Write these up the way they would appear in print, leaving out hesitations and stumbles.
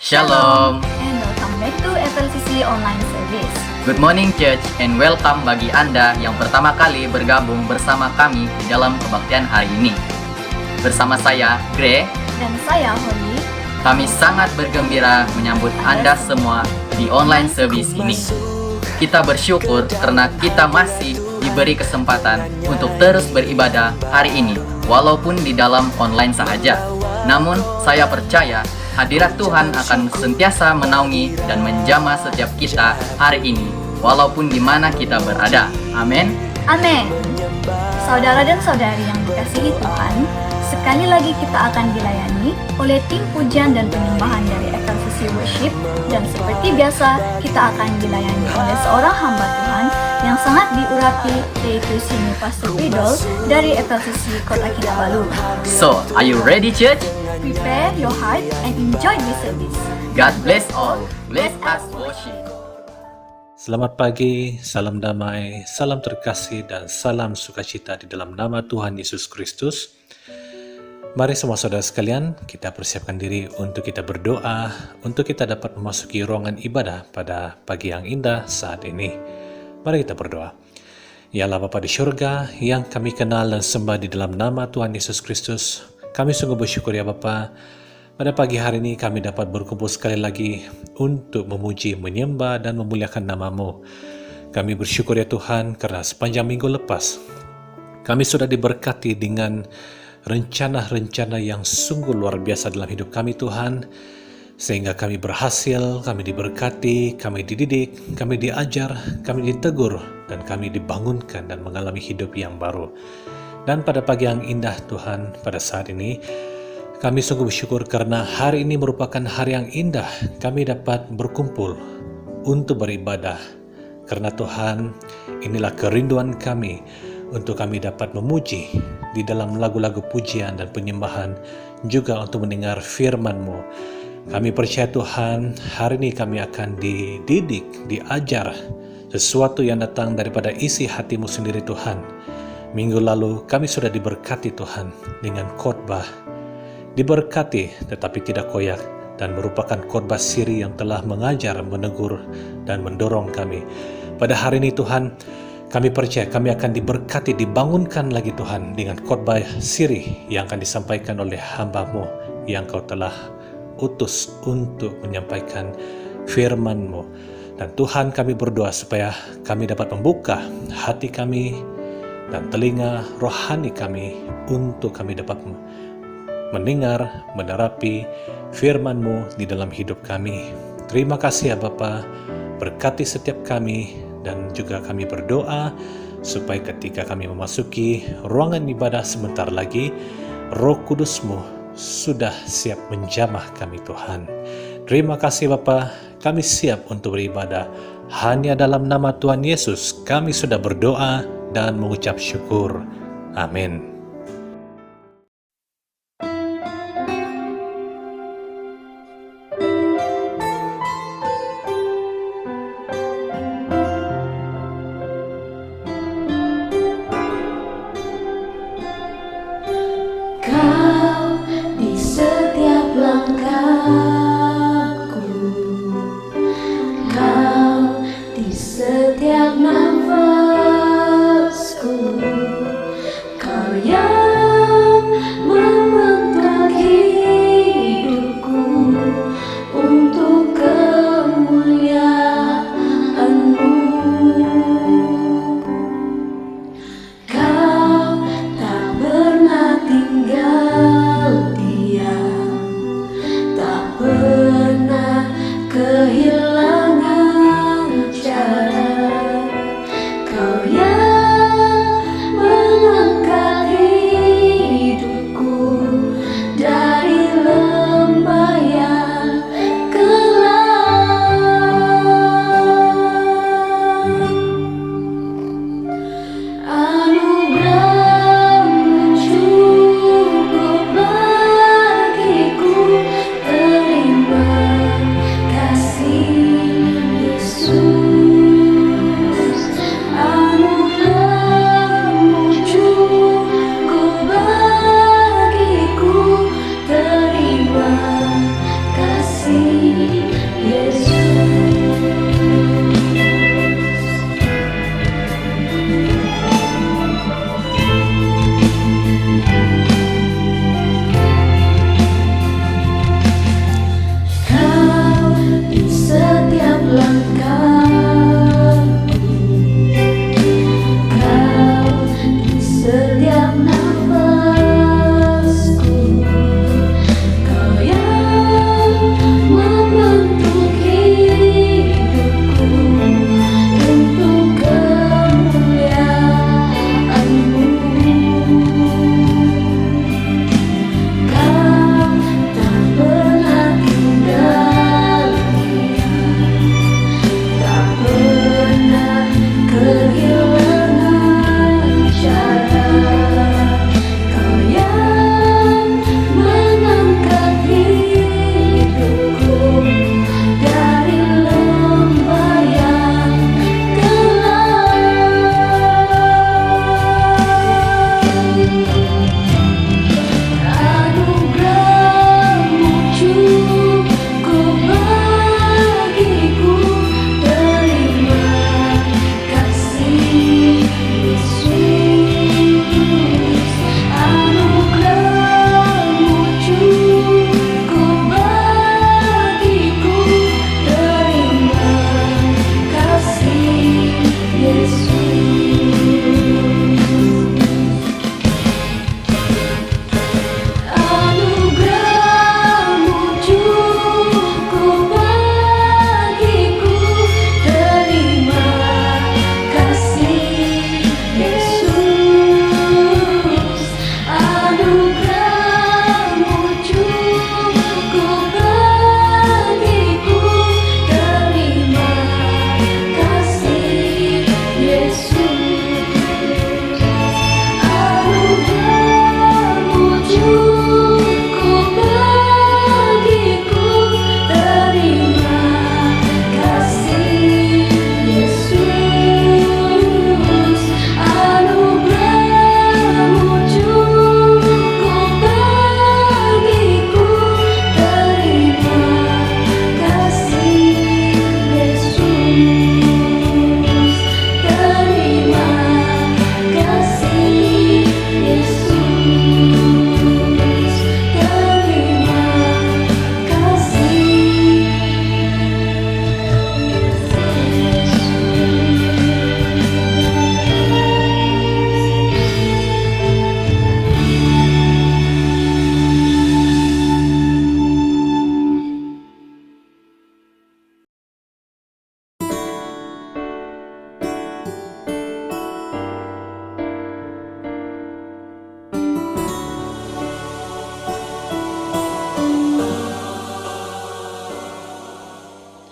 Shalom. And welcome back to FLCC Online Service. Good morning Church and welcome bagi Anda yang pertama kali bergabung bersama kami di dalam kebaktian hari ini. Bersama saya, Gre, Dan saya, Holly. kami sangat bergembira menyambut Anda semua di online service ini. Kita bersyukur karena kita masih diberi kesempatan untuk terus beribadah hari ini, walaupun di dalam online saja. Namun, saya percaya hadirat Tuhan akan sentiasa menaungi dan menjamah setiap kita hari ini, walaupun di mana kita berada. Amin. Amin. Saudara dan saudari yang dikasihi Tuhan, sekali lagi kita akan dilayani oleh tim pujian dan penyembahan dari FLCC Worship, dan seperti biasa kita akan dilayani oleh seorang hamba Tuhan yang sangat diurapi, yaitu Sini Pastor Widol dari FLCC Kota Kinabalu. So, are you ready, Church? Prepare your heart and enjoy this service. God bless all. Let us worship. Selamat pagi, salam damai, salam terkasih, dan salam sukacita di dalam nama Tuhan Yesus Kristus. Mari semua saudara sekalian, kita persiapkan diri untuk kita berdoa, untuk kita dapat memasuki ruangan ibadah pada pagi yang indah saat ini. Mari kita berdoa. Ya Allah Bapa di syurga, yang kami kenal dan sembah di dalam nama Tuhan Yesus Kristus, kami sungguh bersyukur ya Bapa. Pada pagi hari ini kami dapat berkumpul sekali lagi untuk memuji, menyembah, dan memuliakan nama-Mu. Kami bersyukur ya Tuhan karena sepanjang minggu lepas kami sudah diberkati dengan rencana-rencana yang sungguh luar biasa dalam hidup kami Tuhan, sehingga kami berhasil, kami diberkati, kami dididik, kami diajar, kami ditegur, dan kami dibangunkan dan mengalami hidup yang baru. Dan pada pagi yang indah Tuhan, pada saat ini kami sungguh bersyukur karena hari ini merupakan hari yang indah. Kami dapat berkumpul untuk beribadah. Karena Tuhan, inilah kerinduan kami untuk kami dapat memuji di dalam lagu-lagu pujian dan penyembahan, juga untuk mendengar firman-Mu. Kami percaya Tuhan, hari ini kami akan dididik, diajar sesuatu yang datang daripada isi hati-Mu sendiri Tuhan. Minggu lalu kami sudah diberkati Tuhan dengan khotbah, diberkati tetapi tidak koyak, dan merupakan khotbah siri yang telah mengajar, menegur, dan mendorong kami. Pada hari ini Tuhan, kami percaya kami akan diberkati, dibangunkan lagi Tuhan dengan khotbah siri yang akan disampaikan oleh hamba-Mu yang Kau telah utus untuk menyampaikan firman-Mu. Dan Tuhan, kami berdoa supaya kami dapat membuka hati kami dan telinga rohani kami untuk kami dapat mendengar, menerapi firman-Mu di dalam hidup kami. Terima kasih ya Bapa, berkati setiap kami, dan juga kami berdoa supaya ketika kami memasuki ruangan ibadah sebentar lagi, Roh Kudus-Mu sudah siap menjamah kami Tuhan. Terima kasih Bapa, kami siap untuk beribadah. Hanya dalam nama Tuhan Yesus kami sudah berdoa dan mengucap syukur. Amin. Kau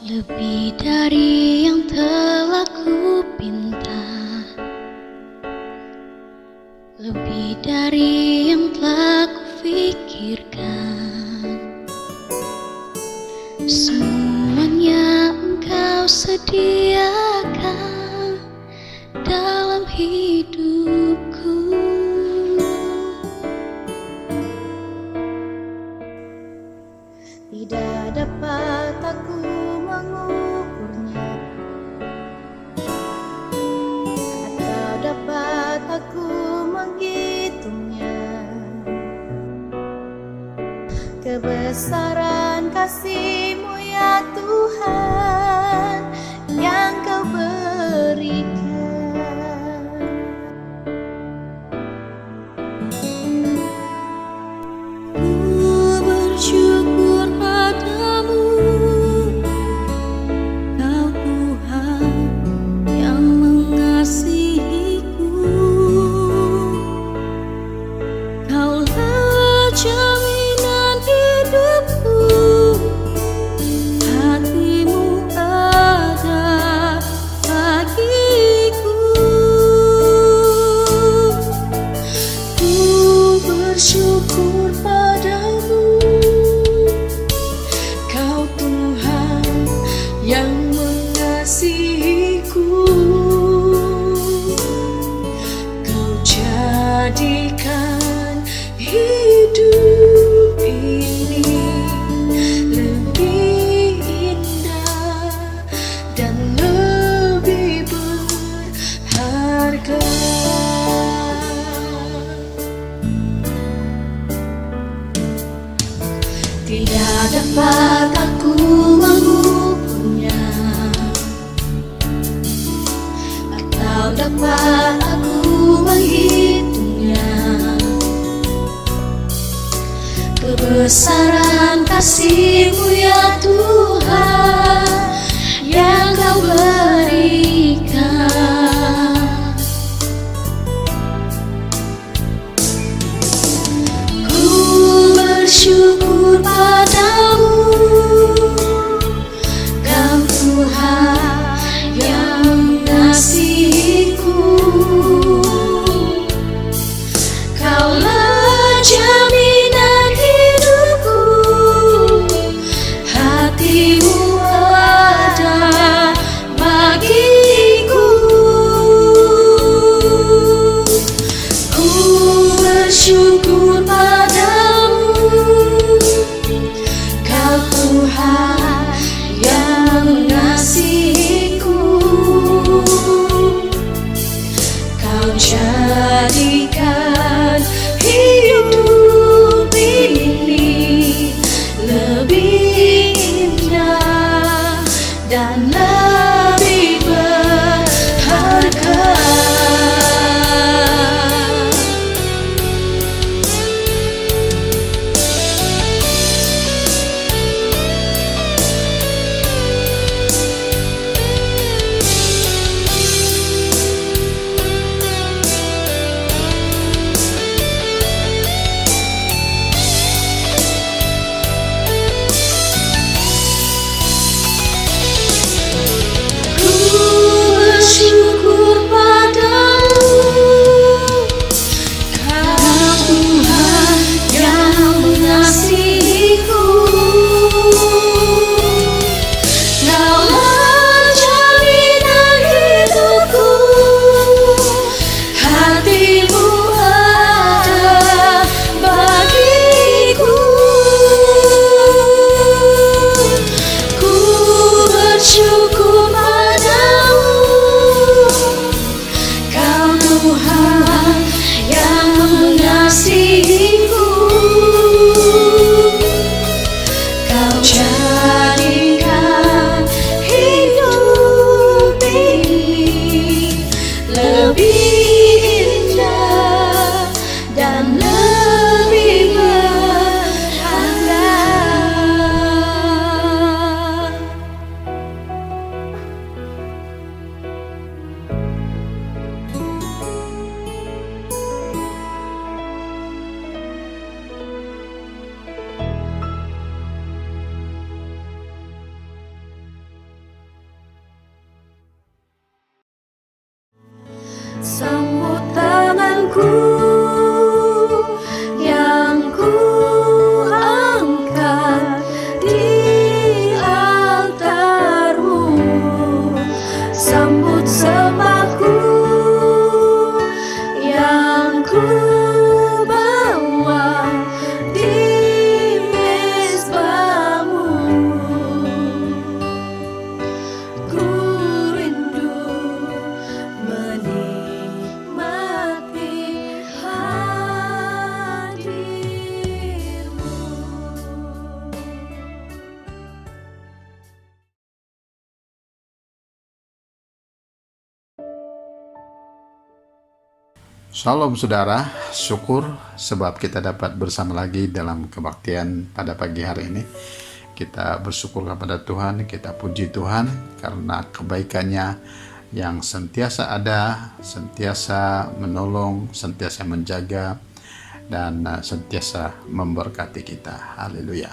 Lebih dari yang telah ku pinta, lebih dari yang telah ku pikirkan, semuanya Engkau sediakan dalam hidupku. Tidak dapat aku mengukurnya, atau dapat aku menghitungnya. Kebesaran kasih-Mu ya Tuhan yang Kau berikan. Ku bersyukur padamu, Kau Tuhan yang mengasihiku. Kaulah jaminan hidupku, hati-Mu ada bagiku. Ku bersyukur padamu, Kau Tuhan yang mengasihiku. Kau jadikan hidup ini lebih indah dan lebih berharga. Tidak dapat aku mengukurnya, atau dapat aku menghitungnya. Kebesaran kasih-Mu ya Tuhan yang Kau berikan. Ku bersyukur padamu, Kau Tuhan yang mengasihiku. Kaulah jaminan hidupku, hati-Mu ada bagiku. Ku bersyukur padamu, Kau Tuhan yang mengasihiku. Kau jadikan hidup ini lebih indah dan lebih berharga. Shalom saudara, syukur sebab kita dapat bersama lagi dalam kebaktian pada pagi hari ini. Kita bersyukur kepada Tuhan, kita puji Tuhan karena kebaikannya yang sentiasa ada, sentiasa menolong, sentiasa menjaga, dan sentiasa memberkati kita. Haleluya.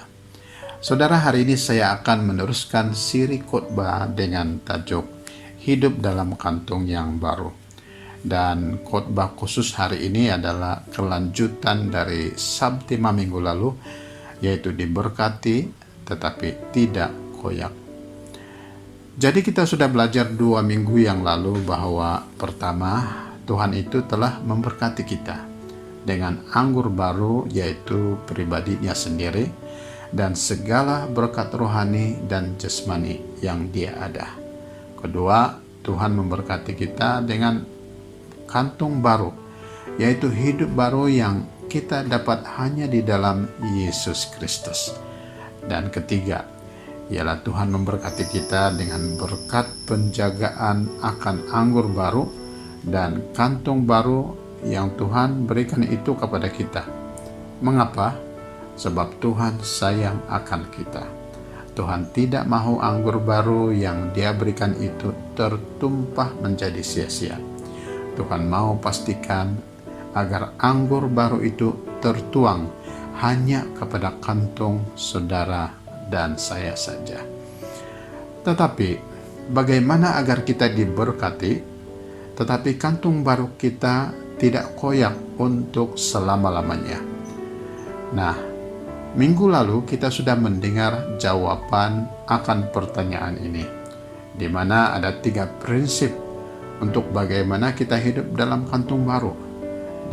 Saudara, hari ini saya akan meneruskan siri khotbah dengan tajuk Hidup dalam Kantung yang Baru. Dan khotbah khusus hari ini adalah kelanjutan dari Sabtima minggu lalu, yaitu diberkati tetapi tidak koyak. Jadi kita sudah belajar 2 minggu yang lalu bahwa pertama, Tuhan itu telah memberkati kita dengan anggur baru, yaitu pribadinya sendiri dan segala berkat rohani dan jasmani yang Dia ada. Kedua, Tuhan memberkati kita dengan kantung baru, yaitu hidup baru yang kita dapat hanya di dalam Yesus Kristus. Dan ketiga, ialah Tuhan memberkati kita dengan berkat penjagaan akan anggur baru dan kantung baru yang Tuhan berikan itu kepada kita. Mengapa? Sebab Tuhan sayang akan kita. Tuhan tidak mau anggur baru yang Dia berikan itu tertumpah menjadi sia-sia. Tuhan mau pastikan agar anggur baru itu tertuang hanya kepada kantung saudara dan saya saja. Tetapi bagaimana agar kita diberkati, tetapi kantung baru kita tidak koyak untuk selama-lamanya? Nah, minggu lalu kita sudah mendengar jawaban akan pertanyaan ini, di mana ada 3 prinsip untuk bagaimana kita hidup dalam kantung baru.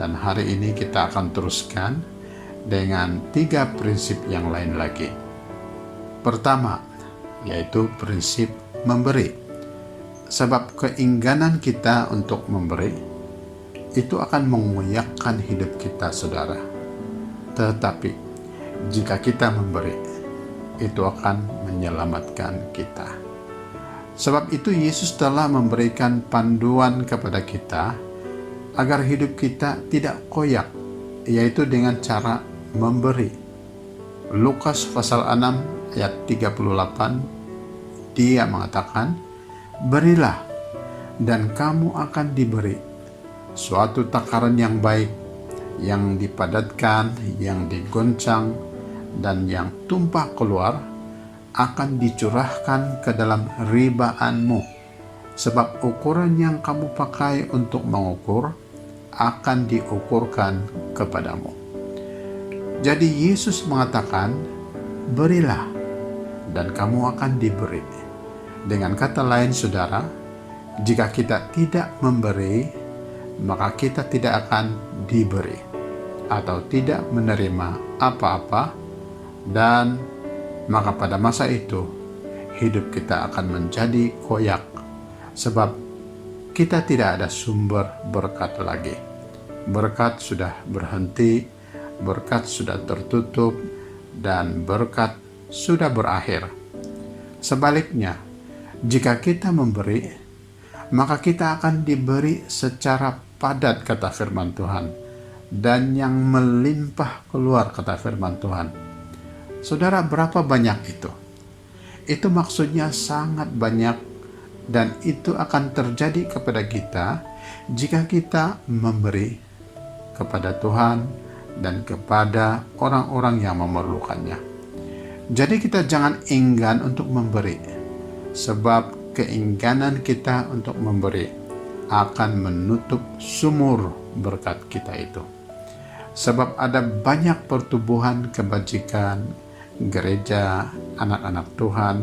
Dan hari ini kita akan teruskan dengan 3 prinsip yang lain lagi. Pertama, yaitu prinsip memberi. Sebab keengganan kita untuk memberi itu akan mengoyakkan hidup kita, saudara. Tetapi jika kita memberi, itu akan menyelamatkan kita. Sebab itu Yesus telah memberikan panduan kepada kita agar hidup kita tidak koyak, yaitu dengan cara memberi. Lukas pasal 6 ayat 38, Dia mengatakan, "Berilah dan kamu akan diberi suatu takaran yang baik, yang dipadatkan, yang digoncang, dan yang tumpah keluar akan dicurahkan ke dalam ribaanmu, sebab ukuran yang kamu pakai untuk mengukur akan diukurkan kepadamu." Jadi Yesus mengatakan, berilah dan kamu akan diberi. Dengan kata lain, saudara, jika kita tidak memberi, maka kita tidak akan diberi atau tidak menerima apa-apa, dan maka pada masa itu hidup kita akan menjadi koyak, sebab kita tidak ada sumber berkat lagi. Berkat sudah berhenti, berkat sudah tertutup, dan berkat sudah berakhir. Sebaliknya, jika kita memberi, maka kita akan diberi secara padat, kata firman Tuhan, dan yang melimpah keluar, kata firman Tuhan. Saudara, berapa banyak itu? Itu maksudnya sangat banyak, dan itu akan terjadi kepada kita jika kita memberi kepada Tuhan dan kepada orang-orang yang memerlukannya. Jadi kita jangan enggan untuk memberi, sebab keengganan kita untuk memberi akan menutup sumur berkat kita itu. Sebab ada banyak pertumbuhan kebajikan, gereja, anak-anak Tuhan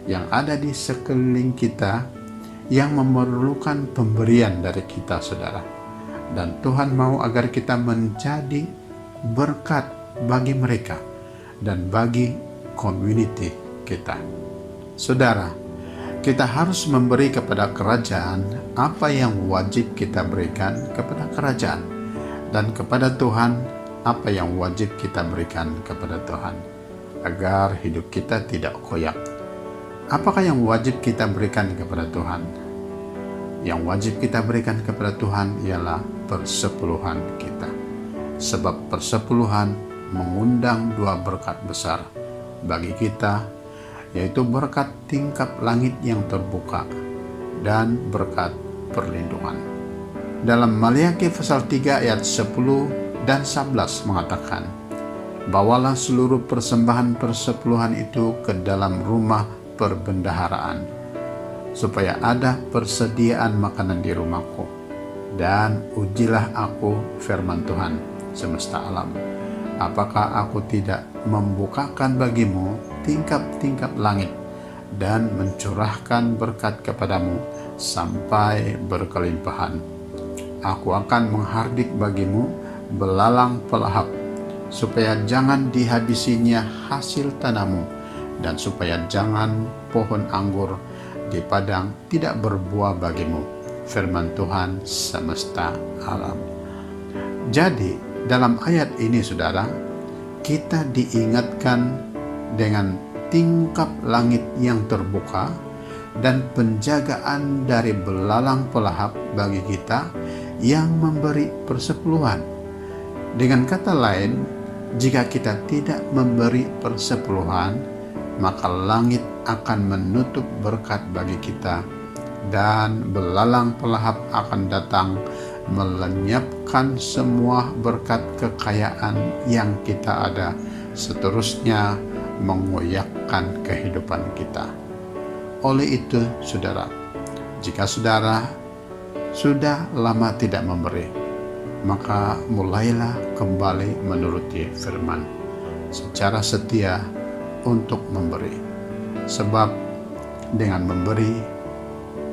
yang ada di sekeliling kita yang memerlukan pemberian dari kita, saudara. Dan Tuhan mau agar kita menjadi berkat bagi mereka dan bagi community kita. Saudara, kita harus memberi kepada kerajaan apa yang wajib kita berikan kepada kerajaan, dan kepada Tuhan apa yang wajib kita berikan kepada Tuhan, agar hidup kita tidak koyak. Apakah yang wajib kita berikan kepada Tuhan? Yang wajib kita berikan kepada Tuhan ialah persepuluhan kita. Sebab persepuluhan mengundang dua berkat besar bagi kita, yaitu berkat tingkap langit yang terbuka dan berkat perlindungan. Dalam Maliaki pasal 3 ayat 10 dan 11 mengatakan, bawalah seluruh persembahan persepuluhan itu ke dalam rumah perbendaharaan, supaya ada persediaan makanan di rumahku, dan ujilah aku, firman Tuhan semesta alam, apakah aku tidak membukakan bagimu tingkap-tingkap langit dan mencurahkan berkat kepadamu sampai berkelimpahan. Aku akan menghardik bagimu belalang pelahap, supaya jangan dihabisinya hasil tanahmu, dan supaya jangan pohon anggur di padang tidak berbuah bagimu, firman Tuhan semesta alam. Jadi dalam ayat ini saudara, kita diingatkan dengan tingkap langit yang terbuka dan penjagaan dari belalang pelahap bagi kita yang memberi persepuluhan. Dengan kata lain, jika kita tidak memberi persepuluhan, maka langit akan menutup berkat bagi kita, dan belalang pelahap akan datang melenyapkan semua berkat kekayaan yang kita ada, seterusnya mengoyakkan kehidupan kita. Oleh itu, saudara, jika saudara sudah lama tidak memberi, maka mulailah kembali menuruti firman secara setia untuk memberi. Sebab dengan memberi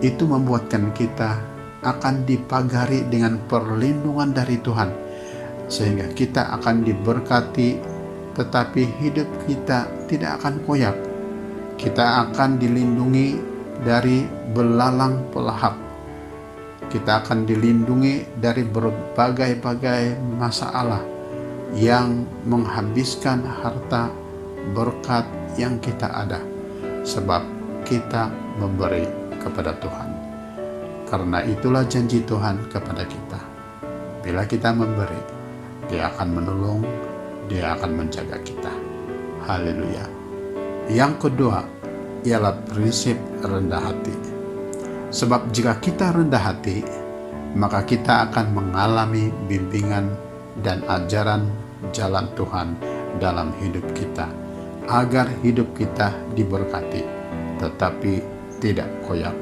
itu membuatkan kita akan dipagari dengan perlindungan dari Tuhan, sehingga kita akan diberkati, tetapi hidup kita tidak akan koyak. Kita akan dilindungi dari belalang pelahap. Kita akan dilindungi dari berbagai-bagai masalah yang menghabiskan harta berkat yang kita ada, sebab kita memberi kepada Tuhan. Karena itulah janji Tuhan kepada kita. Bila kita memberi, Dia akan menolong, Dia akan menjaga kita. Haleluya. Yang kedua ialah prinsip rendah hati. Sebab jika kita rendah hati, maka kita akan mengalami bimbingan dan ajaran jalan Tuhan dalam hidup kita, agar hidup kita diberkati, tetapi tidak koyak.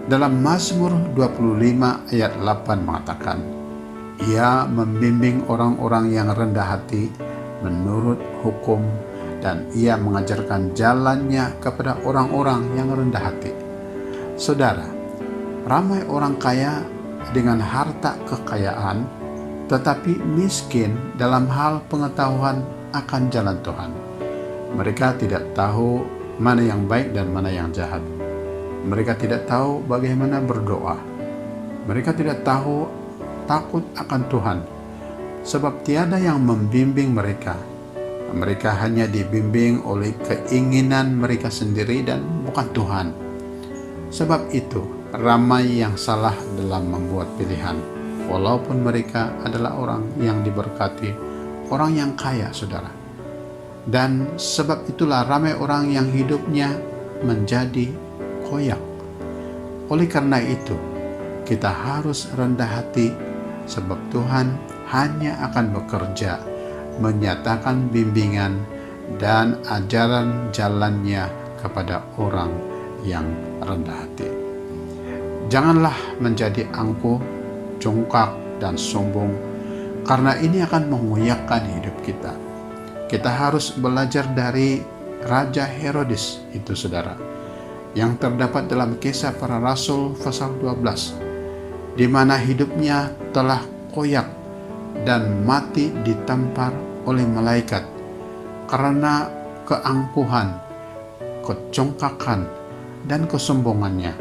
Dalam Mazmur 25 ayat 8 mengatakan, Ia membimbing orang-orang yang rendah hati menurut hukum, dan Ia mengajarkan jalannya kepada orang-orang yang rendah hati. Saudara, ramai orang kaya dengan harta kekayaan, tetapi miskin dalam hal pengetahuan akan jalan Tuhan. Mereka tidak tahu mana yang baik dan mana yang jahat. Mereka tidak tahu bagaimana berdoa. Mereka tidak tahu takut akan Tuhan, sebab tiada yang membimbing mereka. Mereka hanya dibimbing oleh keinginan mereka sendiri dan bukan Tuhan. Sebab itu, ramai yang salah dalam membuat pilihan, walaupun mereka adalah orang yang diberkati, orang yang kaya, saudara. Dan sebab itulah ramai orang yang hidupnya menjadi koyak. Oleh karena itu, kita harus rendah hati, sebab Tuhan hanya akan bekerja, menyatakan bimbingan dan ajaran jalannya kepada orang yang rendah hati. Janganlah menjadi angkuh, congkak, dan sombong, karena ini akan mengoyakkan hidup kita. Kita harus belajar dari Raja Herodes itu, saudara, yang terdapat dalam Kisah Para Rasul pasal 12, di mana hidupnya telah koyak dan mati ditampar oleh malaikat karena keangkuhan, kecongkakan, dan kesombongannya.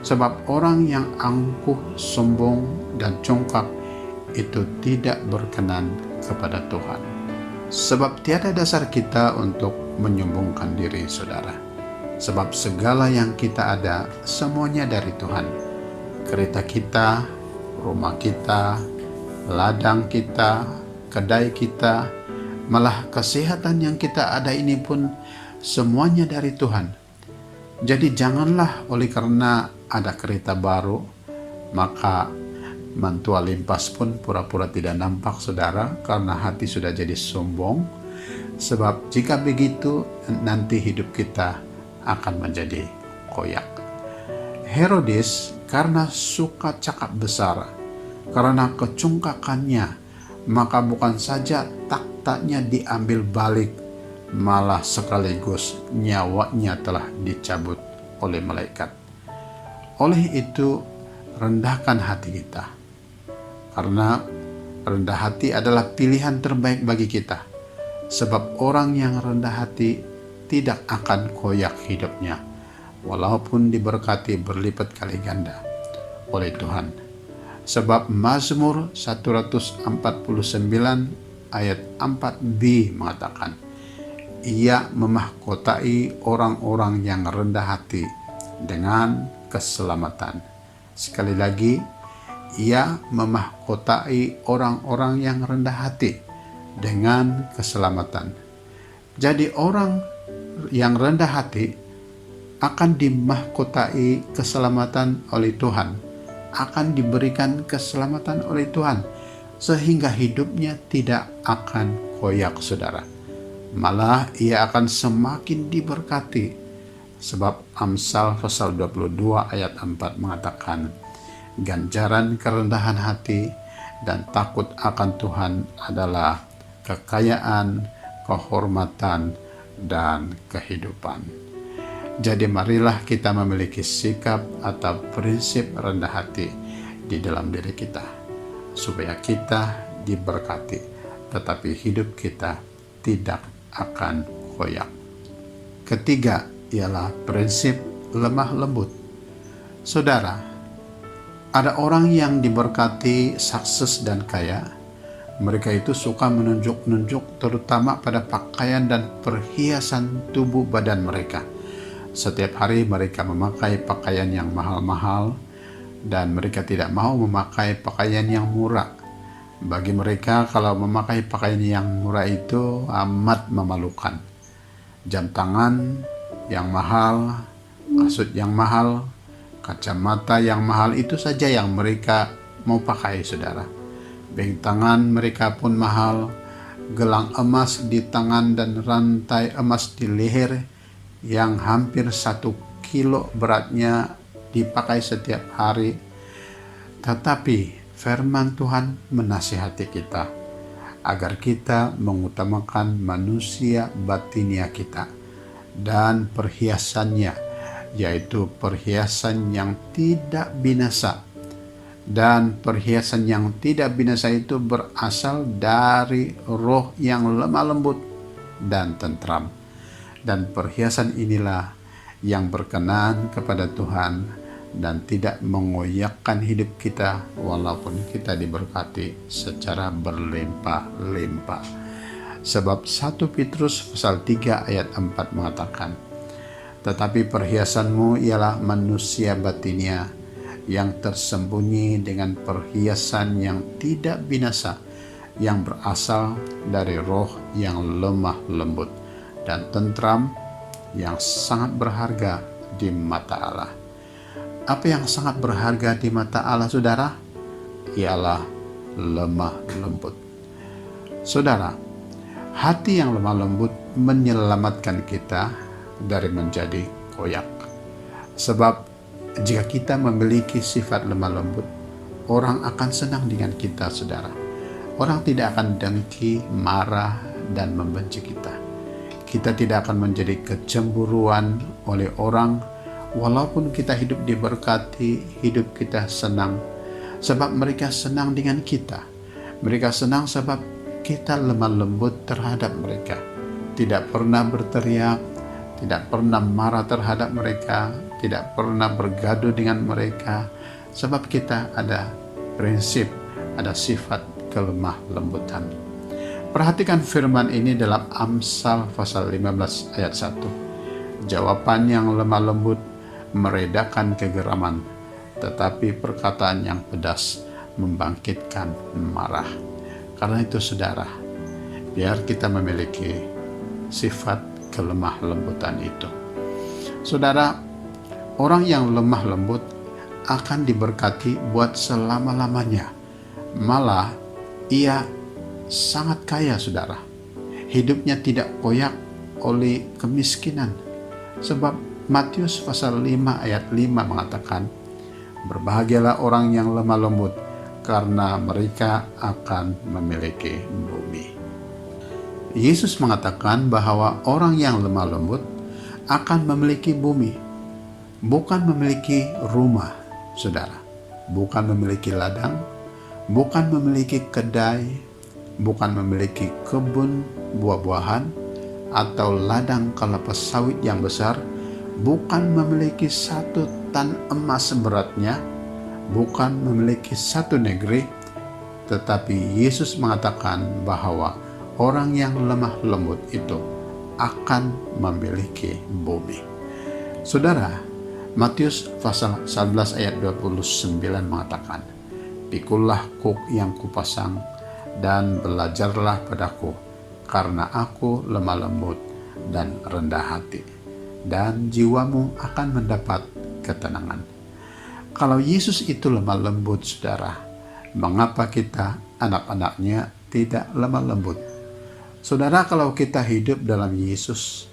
Sebab orang yang angkuh, sombong, dan congkak itu tidak berkenan kepada Tuhan. Sebab tiada dasar kita untuk menyombongkan diri, saudara. Sebab segala yang kita ada semuanya dari Tuhan. Kereta kita, rumah kita, ladang kita, kedai kita, malah kesehatan yang kita ada ini pun semuanya dari Tuhan. Jadi janganlah oleh karena ada kereta baru, maka mantua limpas pun pura-pura tidak nampak, saudara, karena hati sudah jadi sombong. Sebab jika begitu, nanti hidup kita akan menjadi koyak. Herodes karena suka cakap besar, karena kecongkakannya, maka bukan saja taktanya diambil balik, malah sekaligus nyawanya telah dicabut oleh malaikat. Oleh itu, rendahkan hati kita, karena rendah hati adalah pilihan terbaik bagi kita. Sebab orang yang rendah hati tidak akan koyak hidupnya, walaupun diberkati berlipat kali ganda oleh Tuhan. Sebab Mazmur 149 ayat 4b mengatakan, Ia memahkotai orang-orang yang rendah hati dengan keselamatan. Sekali lagi, Ia memahkotai orang-orang yang rendah hati dengan keselamatan. Jadi orang yang rendah hati akan dimahkotai keselamatan oleh Tuhan, akan diberikan keselamatan oleh Tuhan, sehingga hidupnya tidak akan koyak, saudara. Malah ia akan semakin diberkati. Sebab Amsal pasal 22 ayat 4 mengatakan, ganjaran kerendahan hati dan takut akan Tuhan adalah kekayaan, kehormatan, dan kehidupan. Jadi marilah kita memiliki sikap atau prinsip rendah hati di dalam diri kita, supaya kita diberkati, tetapi hidup kita tidak akan koyak. Ketiga ialah prinsip lemah lembut. Saudara, ada orang yang diberkati, sukses dan kaya. Mereka itu suka menunjuk-nunjuk terutama pada pakaian dan perhiasan tubuh badan mereka. Setiap hari mereka memakai pakaian yang mahal-mahal dan mereka tidak mau memakai pakaian yang murah. Bagi mereka, kalau memakai pakaian yang murah itu amat memalukan. Jam tangan yang mahal, kasut yang mahal, kacamata yang mahal, itu saja yang mereka mau pakai, saudara. Bank tangan mereka pun mahal, gelang emas di tangan dan rantai emas di leher yang hampir 1 kilo beratnya dipakai setiap hari. Tetapi firman Tuhan menasihati kita agar kita mengutamakan manusia batinia kita dan perhiasannya, yaitu perhiasan yang tidak binasa. Dan perhiasan yang tidak binasa itu berasal dari roh yang lemah lembut dan tentram. Dan perhiasan inilah yang berkenan kepada Tuhan dan tidak mengoyakkan hidup kita walaupun kita diberkati secara berlimpah-limpah. Sebab 1 Petrus pasal 3 ayat 4 mengatakan, tetapi perhiasanmu ialah manusia batinia yang tersembunyi dengan perhiasan yang tidak binasa, yang berasal dari roh yang lemah lembut dan tentram, yang sangat berharga di mata Allah. Apa yang sangat berharga di mata Allah, saudara? Ialah lemah lembut. Saudara, hati yang lemah lembut menyelamatkan kita dari menjadi koyak. Sebab jika kita memiliki sifat lemah lembut, orang akan senang dengan kita, saudara. Orang tidak akan dengki, marah, dan membenci kita. Kita tidak akan menjadi kecemburuan oleh orang, walaupun kita hidup diberkati, hidup kita senang. Sebab mereka senang dengan kita. Mereka senang sebab kita lemah lembut terhadap mereka. Tidak pernah berteriak, tidak pernah marah terhadap mereka, tidak pernah bergaduh dengan mereka. Sebab kita ada prinsip, ada sifat kelemah lembutan. Perhatikan firman ini dalam Amsal pasal 15 ayat 1. Jawaban yang lemah lembut meredakan kegeraman, tetapi perkataan yang pedas membangkitkan marah. Karena itu saudara, biar kita memiliki sifat kelemah lembutan itu. Saudara, orang yang lemah lembut akan diberkati buat selama-lamanya. Malah ia sangat kaya, saudara. Hidupnya tidak koyak oleh kemiskinan. Sebab Matius pasal 5 ayat 5 mengatakan, berbahagialah orang yang lemah lembut, karena mereka akan memiliki bumi. Yesus mengatakan bahwa orang yang lemah lembut akan memiliki bumi, bukan memiliki rumah, saudara, bukan memiliki ladang, bukan memiliki kedai, bukan memiliki kebun buah-buahan atau ladang kelapa sawit yang besar, bukan memiliki satu tan emas seberatnya, bukan memiliki satu negeri, tetapi Yesus mengatakan bahwa orang yang lemah lembut itu akan memiliki bumi. Saudara, Matius pasal 11 ayat 29 mengatakan, "Pikulah kuk yang kupasang dan belajarlah padaku, karena aku lemah lembut dan rendah hati, dan jiwamu akan mendapat ketenangan." Kalau Yesus itu lemah lembut, saudara, mengapa kita anak-anaknya tidak lemah lembut? Saudara, kalau kita hidup dalam Yesus,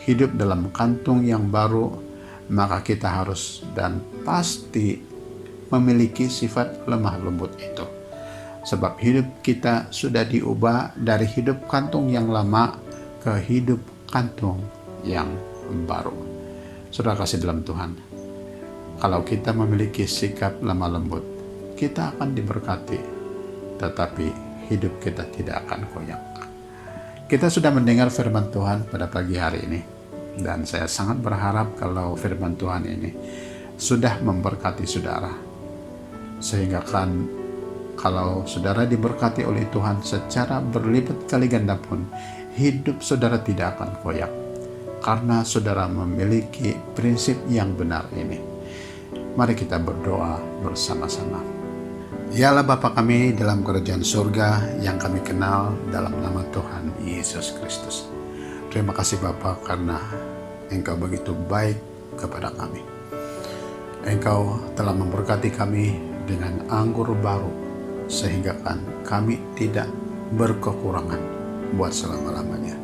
hidup dalam kantung yang baru, maka kita harus dan pasti memiliki sifat lemah lembut itu. Sebab hidup kita sudah diubah dari hidup kantung yang lama ke hidup kantung yang baru. Saudara kasih dalam Tuhan, kalau kita memiliki sikap lemah lembut, kita akan diberkati, tetapi hidup kita tidak akan koyak. Kita sudah mendengar firman Tuhan pada pagi hari ini, dan saya sangat berharap kalau firman Tuhan ini sudah memberkati saudara, sehingga kan kalau saudara diberkati oleh Tuhan secara berlipat kali ganda pun, hidup saudara tidak akan koyak, karena saudara memiliki prinsip yang benar ini. Mari kita berdoa bersama-sama. Yalah Bapa kami dalam kerajaan surga yang kami kenal dalam nama Tuhan Yesus Kristus. Terima kasih Bapa karena Engkau begitu baik kepada kami. Engkau telah memberkati kami dengan anggur baru, sehingga kan kami tidak berkekurangan buat selama-lamanya.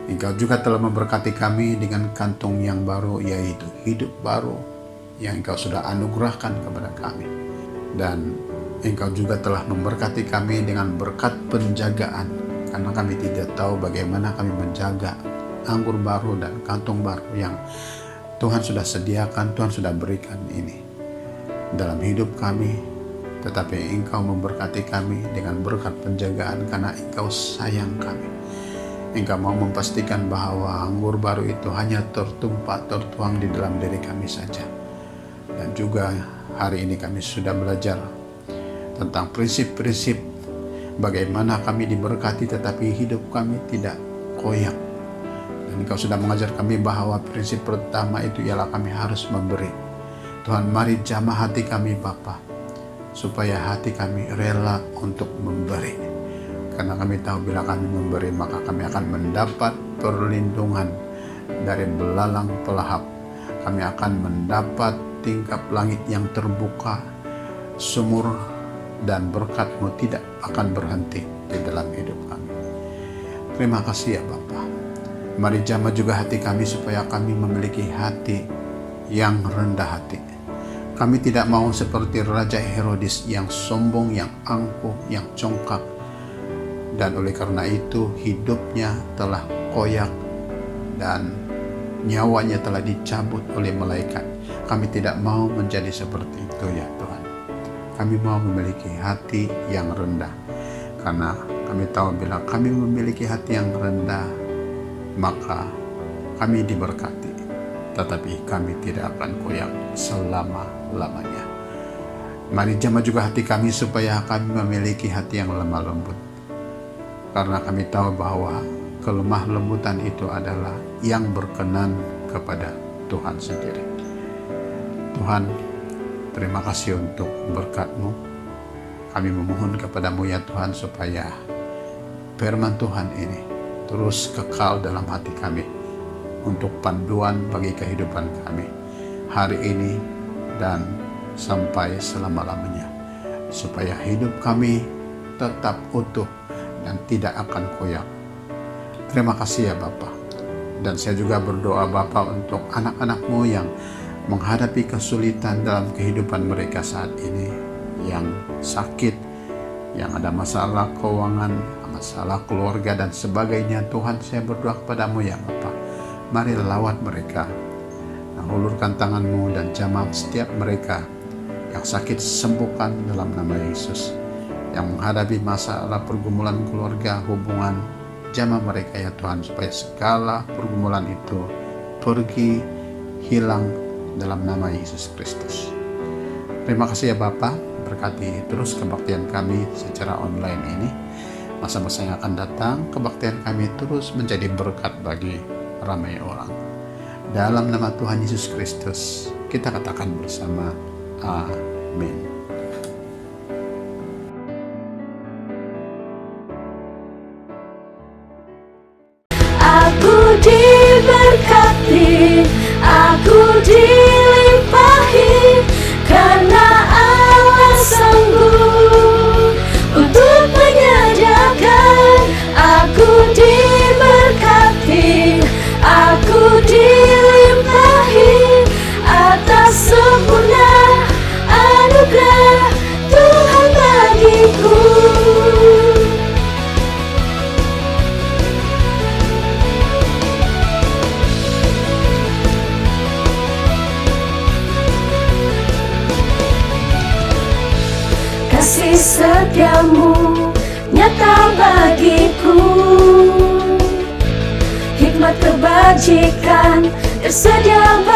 Engkau juga telah memberkati kami dengan kantung yang baru, yaitu hidup baru yang Engkau sudah anugerahkan kepada kami. Dan Engkau juga telah memberkati kami dengan berkat penjagaan, karena kami tidak tahu bagaimana kami menjaga anggur baru dan kantung baru yang Tuhan sudah sediakan, Tuhan sudah berikan ini dalam hidup kami. Tetapi Engkau memberkati kami dengan berkat penjagaan karena Engkau sayang kami. Engkau mau memastikan bahwa anggur baru itu hanya tertuang di dalam diri kami saja. Dan juga hari ini kami sudah belajar tentang prinsip-prinsip bagaimana kami diberkati tetapi hidup kami tidak koyak. Dan Engkau sudah mengajar kami bahwa prinsip pertama itu ialah kami harus memberi. Tuhan, mari jamah hati kami Bapa, supaya hati kami rela untuk memberi. Karena kami tahu bila kami memberi, maka kami akan mendapat perlindungan dari belalang pelahap. Kami akan mendapat tingkap langit yang terbuka, sumur dan berkat-Mu tidak akan berhenti di dalam hidup kami. Terima kasih ya Bapa. Mari jamah juga hati kami supaya kami memiliki hati yang rendah hati. Kami tidak mau seperti Raja Herodes yang sombong, yang angkuh, yang congkak. Dan oleh karena itu hidupnya telah koyak dan nyawanya telah dicabut oleh malaikat. Kami tidak mau menjadi seperti itu ya Tuhan. Kami mau memiliki hati yang rendah. Karena kami tahu bila kami memiliki hati yang rendah, maka kami diberkati. Tetapi kami tidak akan koyak selama-lamanya. Mari jamah juga hati kami supaya kami memiliki hati yang lemah lembut. Karena kami tahu bahwa kelemah lembutan itu adalah yang berkenan kepada Tuhan sendiri. Tuhan, terima kasih untuk berkat-Mu. Kami memohon kepadamu ya Tuhan supaya firman Tuhan ini terus kekal dalam hati kami untuk panduan bagi kehidupan kami hari ini dan sampai selama-lamanya, supaya hidup kami tetap utuh dan tidak akan koyak. Terima kasih ya Bapa. Dan saya juga berdoa Bapa untuk anak-anak-Mu yang menghadapi kesulitan dalam kehidupan mereka saat ini, yang sakit, yang ada masalah keuangan, masalah keluarga dan sebagainya. Tuhan, saya berdoa kepadamu ya Bapa, mari lawat mereka, hulurkan tangan-Mu dan jamah setiap mereka yang sakit, sembuhkan dalam nama Yesus. Yang menghadapi masalah pergumulan keluarga, hubungan, jamah mereka ya Tuhan, supaya segala pergumulan itu pergi, hilang dalam nama Yesus Kristus. Terima kasih ya Bapa, berkati terus kebaktian kami secara online ini. Masa-masa yang akan datang, kebaktian kami terus menjadi berkat bagi ramai orang. Dalam nama Tuhan Yesus Kristus, kita katakan bersama, amin. Aku diberkati, aku dilimpahi, karena Allah sanggup untuk menyediakan. Aku diberkati, aku dilimpahi atas sempurna anugerah Tuhan bagiku. Kasih setiamu nyata bagiku, hikmat kebajikan tersedia